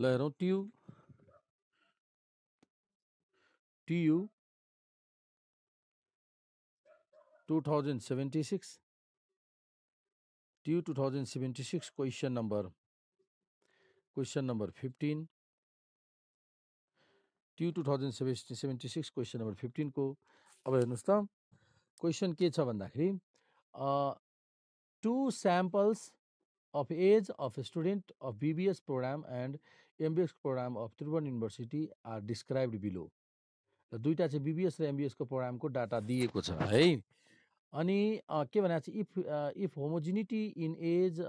ल हेरौँ TU 2076 TU 2076 question number 15 TU 2076 question number 15 को अब हेर्नुस् त क्वेश्चन के छ भन्दाखेरि two samples of age of a student of BBS program and MBS program of Tribhuvan University are described below. र दुईटा चाहिँ BBS र MBS को प्रोग्रामको डाटा दिएको छ है। अनि के भनेको छ if homogeneity in age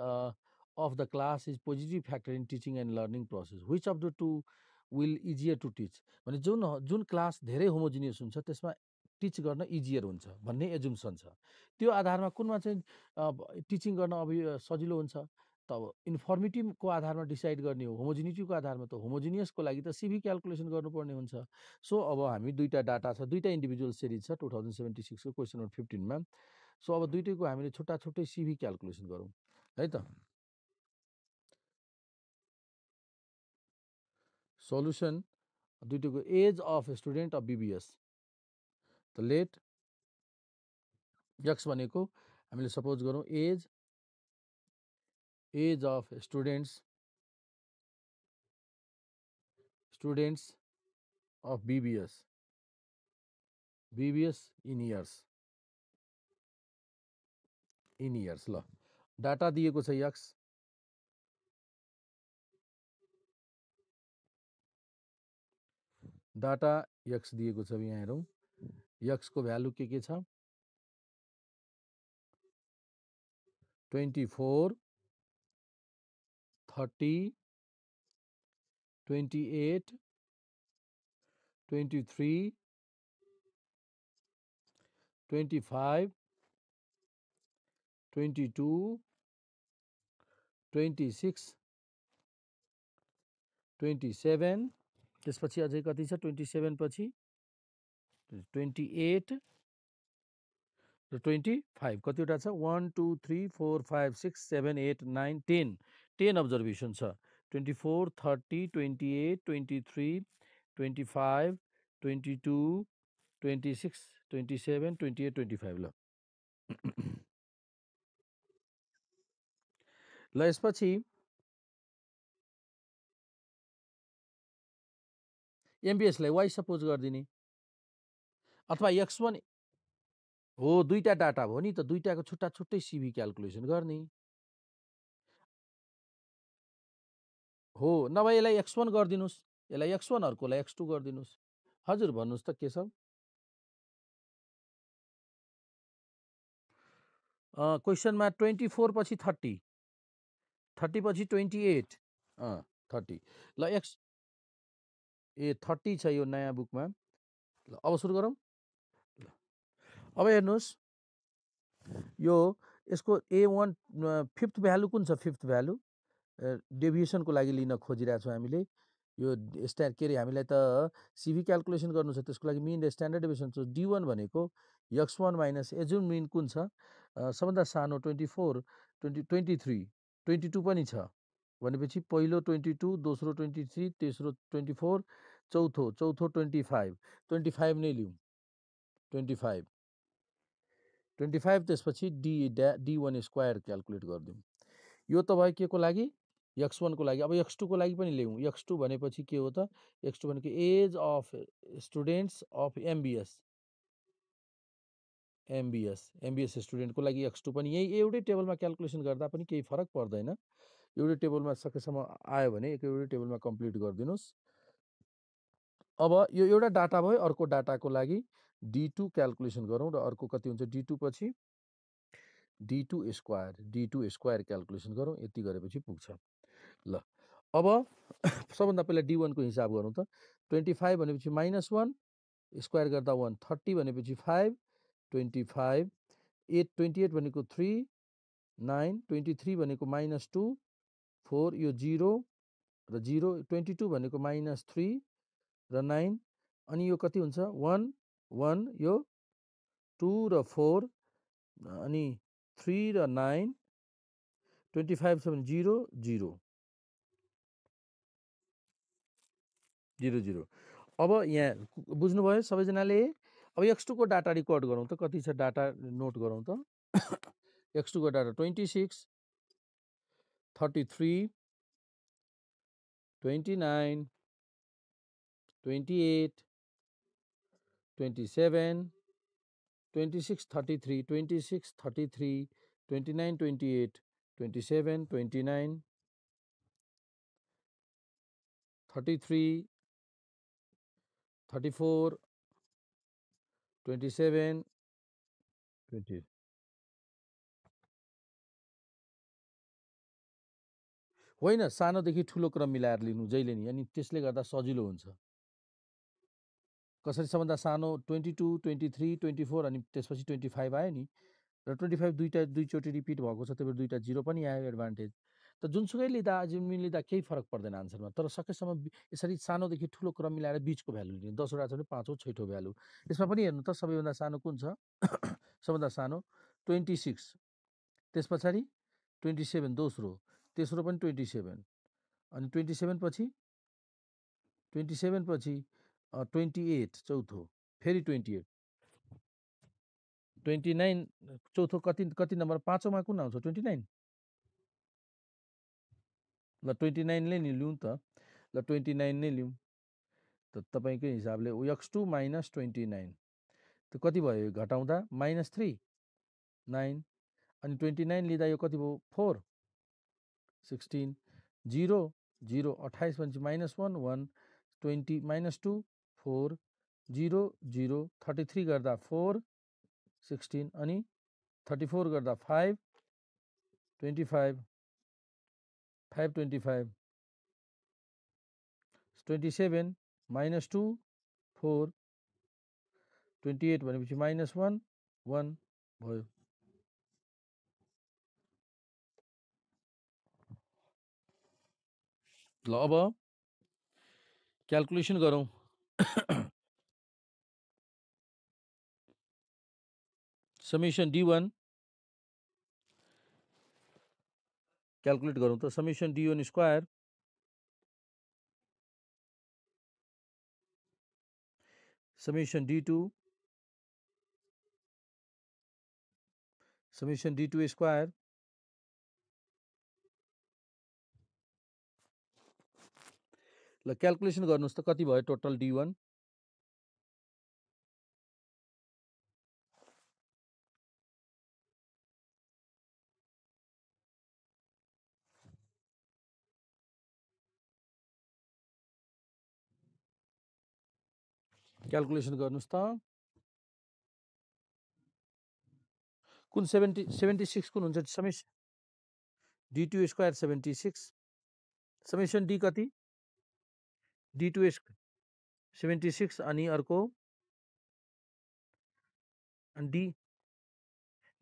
of the class is positive factor in teaching and learning process, which of the two will easier to teach? भने जुन क्लास धेरै होमोजिनियस हुन्छ त्यसमा टिच गर्न इजियर हुन्छ भन्ने एजुम्सन छ। त्यो आधारमा कुनमा चाहिँ टिचिङ गर्न अब सजिलो हुन्छ त इन्फर्मेटिभको आधारमा डिसाइड गर्ने हो। होमोजिनिटीको आधारमा त होमोजिनियसको लागि त सिभी क्यालकुलेसन गर्नुपर्ने हुन्छ। सो अब हामी दुईटा डाटा छ, दुईटा इन्डिभिजुअल सिरिज छ 2076 को क्वेसन नम्बर 15 मा। सो अब दुईटैको हामीले छुट्टा छुट्टै सिभी क्यालकुलेसन गरौँ है त। सोल्युसन दुईटैको age of student of BBS त लेट एक्स भनेको हामीले सपोज गरौँ age of students of BBS in years ल डाटा दिएको छ एक्स, डाटा एक्स दिएको छ। यहाँ हेरौँ एक्स को भ्यालु के छ 24 30 28 23 25 22 26 27 त्यसपछि अझै कति छ 27 पछि 28 र 25 कतिवटा छ 1 2 3 4 5 6 7 8 9 10 10 अब्जर्भेसन छ 24 30 28 23 25 22 26 27 28 25 ल ल यसपछि MBS लाई y सपोज गरिदिने अथवा x1 हो, दुईटा डाटा भयो नि त, दुईटाको छुट्टा छुट्टै सिभी क्यालकुलेसन गर्ने हो। नभए यसलाई x1 गरिदिनुस्, यसलाई x1 अर्कोलाई x2 गरिदिनुस्। हजुर भन्नुस् त के छ? क्वेसनमा 24 पछि 30 पछि 28 30 ल एक्स 30 छ यो नयाँ बुकमा। ल अब सुरु गरौँ। अब हेर्नुस् यो यसको A1 फिफ्थ भ्यालु कुन छ? फिफ्थ भ्यालु डेभिएसनको लागि लिन खोजिरहेको छौँ हामीले। यो के अरे हामीलाई त सिभी क्यालकुलेसन गर्नु छ, त्यसको लागि मिन र स्ट्यान्डर्ड डेभिएसन छ। D1 भनेको x1 माइनस एजुम मिन कुन छ? सबभन्दा सानो 24 23 22 पनि छ भनेपछि पहिलो 22 दोस्रो 23 तेस्रो 24 चौथो 25 नै लिउँ 25 त्यसपछि D1 स्क्वायर क्यालकुलेट गरिदिउँ। यो त भयो के को लागि? x1 को लागि। अब x2 को लागि पनि ल्याउँ। x2 भनेपछि के हो त? x2 भनेको age of students of MBS स्टुडेन्टको लागि x2 पनि यही एउटै टेबलमा क्यालकुलेसन गर्दा पनि केही फरक पर्दैन। एउटै टेबलमा सकेसम्म आयो भने एउटै टेबलमा कम्प्लिट गरिदिनुस्। अब यो एउटा डाटा भयो, अर्को डाटाको लागि D2 क्यालकुलेसन गरौँ र अर्को कति हुन्छ D2 पछि D2 स्क्वायर क्यालकुलेसन गरौँ। यति गरेपछि पुग्छ। ल अब सबभन्दा पहिला D1 को हिसाब गरौँ त। 25 भनेपछि -1 स्क्वायर गर्दा 1, 30 भनेपछि 5 25 28 भनेको 3 9 23 भनेको -2 4 यो 0 र 0 22 भनेको -3 र 9 अनि यो कति हुन्छ 1 1 यो 2 र 4 अनि 3 र 9 25 छ भने 0 0 0 0। अब यहाँ बुझ्नुभयो सबैजनाले। अब x2 को डाटा रेकर्ड गरौँ त, कति छ डाटा नोट गरौँ त। x2 को डाटा 26 33 29 28 27 26 33 26 33 29 28 27 29 33 34 27 20। होइन, सानोदेखि ठुलो क्रम मिलाएर लिनु जहिले नि, अनि त्यसले गर्दा सजिलो हुन्छ। कसरी सबभन्दा सानो 22 23 24 अनि त्यसपछि 25 आयो नि, र 25 दुईचोटि रिपिट भएको छ, त्यही भएर दुईवटा 0 पनि आयो एडभान्टेज। त जुनसुकै लिँदा लिँदा केही फरक पर्दैन आन्सरमा, तर सकेसम्म यसरी सानोदेखि ठुलो क्रम मिलाएर बिचको भ्यालु लिने। 10वटा छ भने 5औं 6ठो भ्यालु। यसमा पनि हेर्नु त सबैभन्दा सानो कुन छ। सबभन्दा सानो 26, त्यस पछाडि 27 दोस्रो, तेस्रो पनि 27, अनि 27 पछि 27 पछि 28 चौथो, फेरि 28 29 चौथो, कति नम्बर 5औँमा कुन आउँछ 29। ल 29 नै लिउँ त, ल 29 नै लिउँ त। तपाईँकै हिसाबले x2 माइनस 29 त कति भयो घटाउँदा -3 9, अनि 29 लिँदा यो कति भयो 4 16 0 0 28 भनेपछि -1 1 20 -2 4 0 0 33 गर्दा 4 16 अनि 34 गर्दा 5 25 5 25 27 -2 4 28 भनेपछि -1 1 भयो। ल अब क्याल्कुलेसन गरौँ। समेसन d1 क्याल्कुलेट गरौँ त। Summation d1 square summation d2 summation d2 square ल क्याल्कुलेसन गर्नुहोस् त कति भयो टोटल d1। क्याल्कुलेसन गर्नुहोस् त कुन 76 कुन हुन्छ summation d2 square 76 summation d कति d2 76 अनि अर्को अनि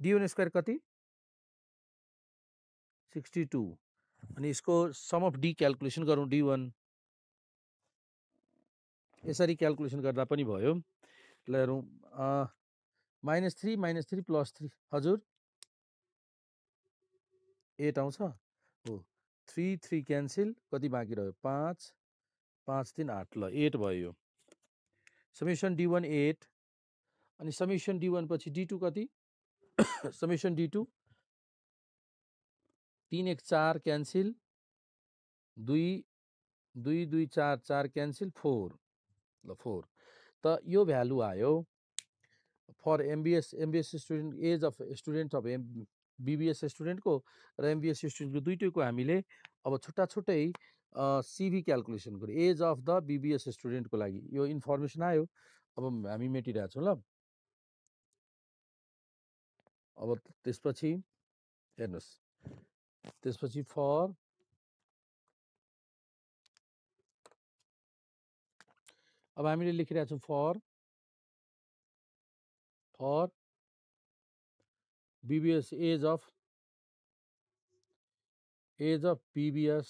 d1 स्क्वायर कति 62 अनि यसको सम अफ d क्याल्कुलेसन गरौँ d1। यसरी क्याल्कुलेसन गर्दा पनि भयो। ल हेरौँ -3 -3 +3 हजुर 8 आउँछ हो। 3 3 क्यान्सिल, कति बाँकी रह्यो 5 5 3 8 ल 8 भयो यो। समेसन d1 8 अनि समेसन d1 पछि d2 कति समेसन d2 3 1 4 क्यान्सिल 2 2 2 4 4 क्यान्सिल 4 ल 4 त यो भ्यालु आयो for MBS student age of student of BBS स्टुडेन्टको र एमबिएस स्टुडेन्टको दुईटैको हामीले अब छुट्टा छुट्टै सिभी क्याल्कुलेसन गऱ्यो एज अफ द बीबीएस स्टुडेन्टको लागि। यो इन्फर्मेसन आयो, अब हामी मेटिरहेको छौँ। ल अब त्यसपछि हेर्नुहोस्, त्यसपछि फर अब हामीले लेखिरहेको छौँ for BBS age of BBS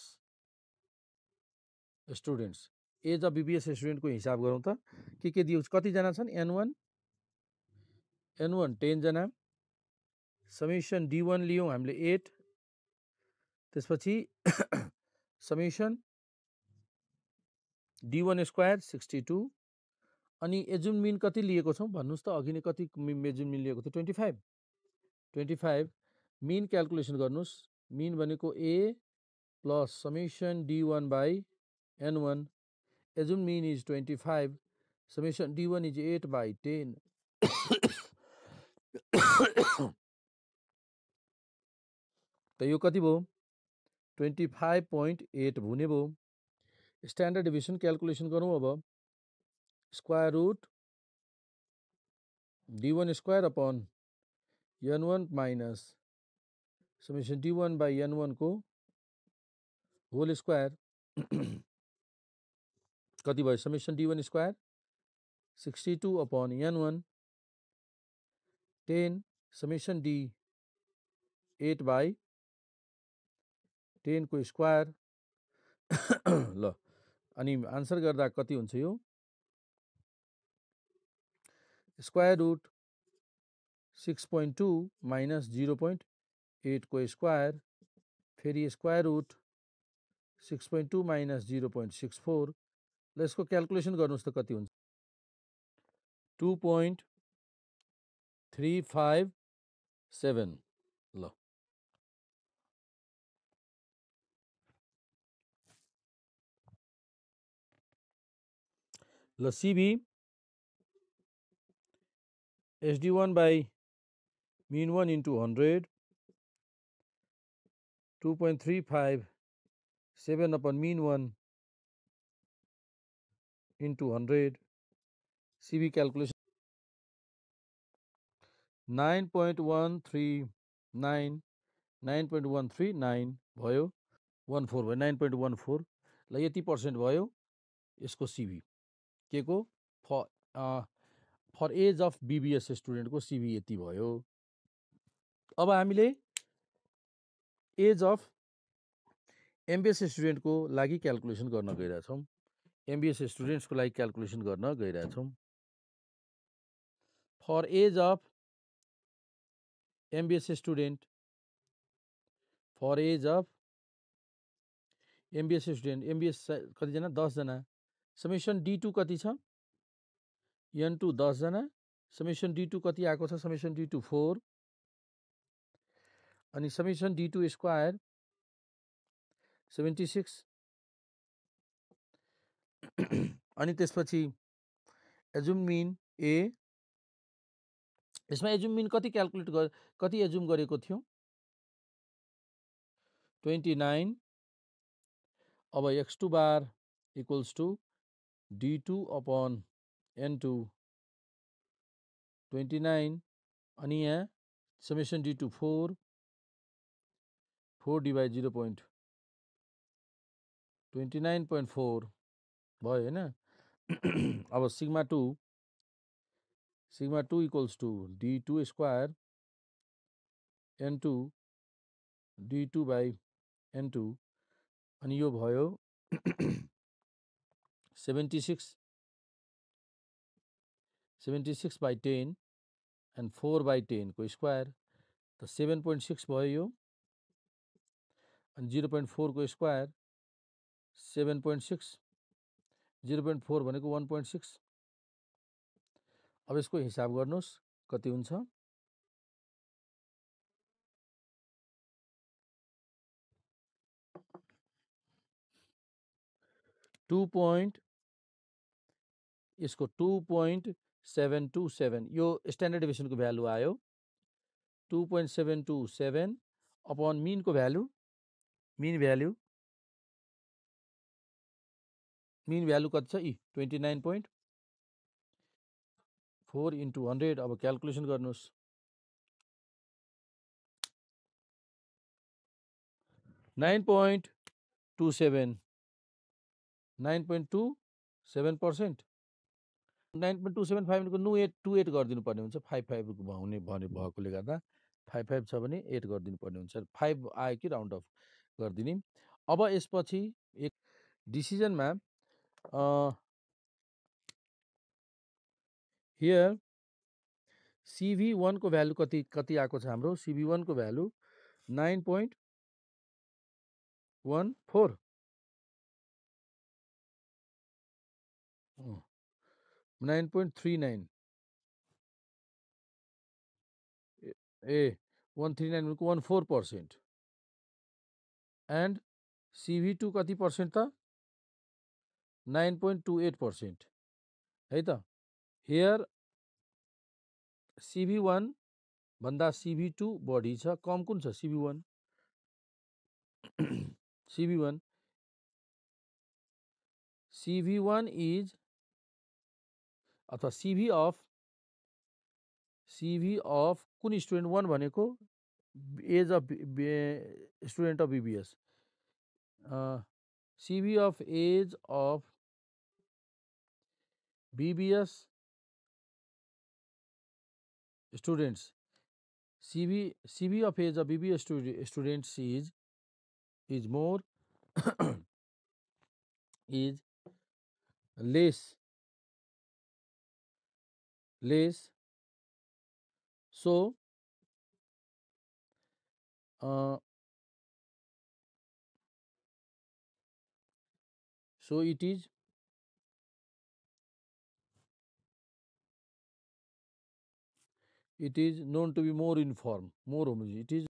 students. Age of BBS स्टुडेन्टको हिसाब गरौँ त के दियो, कतिजना छन् n1 10 जना। समेसन d1 लियौँ हामीले 8, त्यसपछि समेसन D1 स्क्वायर 62 अनि एजुम मिन कति लिएको छौँ भन्नुस् त अघि नै कति एजुम मिन लिएको थियो 25 मिन क्याल्कुलेसन गर्नुस् मिन भनेको A plus summation D1 by N1 assume mean is 25 summation D1 is 8 by 10 त यो कति भयो 25.8 हुने भयो स्ट्यान्डर्ड डिभिजन क्याल्कुलेसन गरौँ अब square root D1 square upon N1 minus summation D1 by N1 को होल स्क्वायर कति भयो summation D1 square 62 upon N1 10 summation D 8 by 10 को स्क्वायर ल अनि आन्सर गर्दा कति हुन्छ यो स्क्वायर रुट 6.2 माइनस 0.8 को स्क्वायर फेरि स्क्वायर रुट 6.2 माइनस 0.64 ल यसको क्याल्कुलेसन गर्नुस् त कति हुन्छ 2.357 ल ल CB SD1 by mean 1 into 100 2.357 upon mean 1 into 100 CB calculation 9.139 9.139 भयो 14 भयो 9.14 ल यति पर्सेन्ट भयो यसको CB के को फर एज अफ BBS स्टुडेन्टको CB यति भयो अब हामीले एज अफ MBS स्टुडेन्टको लागि क्याल्कुलेसन गर्न गइरहेछौँ MBS स्टुडेन्ट्सको लागि क्याल्कुलेसन गर्न गइरहेछौँ for age of MBS student for age of MBS student MBS कतिजना 10 जना समेसन D2 कति छ N2 10 जना समेसन D2 कति आएको छ समेसन D2 4 अनि समेसन D2 स्क्वायर 76 अनि त्यसपछि एजुम मिन A यसमा एजुम मिन कति क्याल्कुलेट कति एजुम गरेको थियो 29 अब x2 bar equals to D2 upon N2 29 अनि यहाँ समेसन D2 4 डिभाइड 0.29.4 भयो हैन अब sigma 2 equals to D2 square N2 D2 by N2 अनि यो भयो 76 बाई 10 and 4 by 10 को स्क्वायर त 7.6 भयो यो अनि 0.4 को स्क्वायर 7.6 0.4 भनेको 1.6 अब यसको हिसाब गर्नुस् कति हुन्छ 2. यसको 2.727 यो स्ट्यान्डर्ड डेभिएसनको भ्यालु आयो 2.727 अपन मिनको भ्यालु मिन भ्यालु कति छ 29.4 into 100 अब क्याल्कुलेसन गर्नुस् 9.27 9.27% 9.275 को 28 गरिदिनु पर्ने हुन्छ 55 हुने भएकोले गर्दा 55 छ भने 8 गरिदिनु पर्ने हुन्छ 5 आयो कि राउन्ड अफ गरिदिने अब यसपछि एक डिसिजनमा हियर CV1 को भ्यालु कति आएको छ हाम्रो CV1 को भ्यालु 9.14 9.39 ए 139 भनेको 14%. एन्ड CV2 कति पर्सेन्ट त 9.28% है त. हियर CV1 भन्दा CV2 बढी छ, कम कुन छ CV1 CV1 इज अथवा CV अफ कुन स्टुडेन्ट 1 भनेको age of student of BBS. CV of age of BBS students, CV of age of BBS students is more is less. So it is known to be more informed, more homogeneous. It is.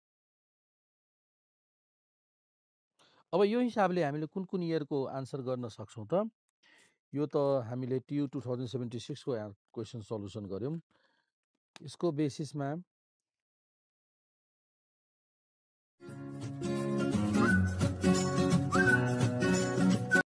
अब यो हिसाबले हामीले कुन कुन इयरको answer गर्न सक्छौँ त. यो त हामीले TU 2076 को क्वेसन सल्युसन गर्यौं. यसको बेसिसमा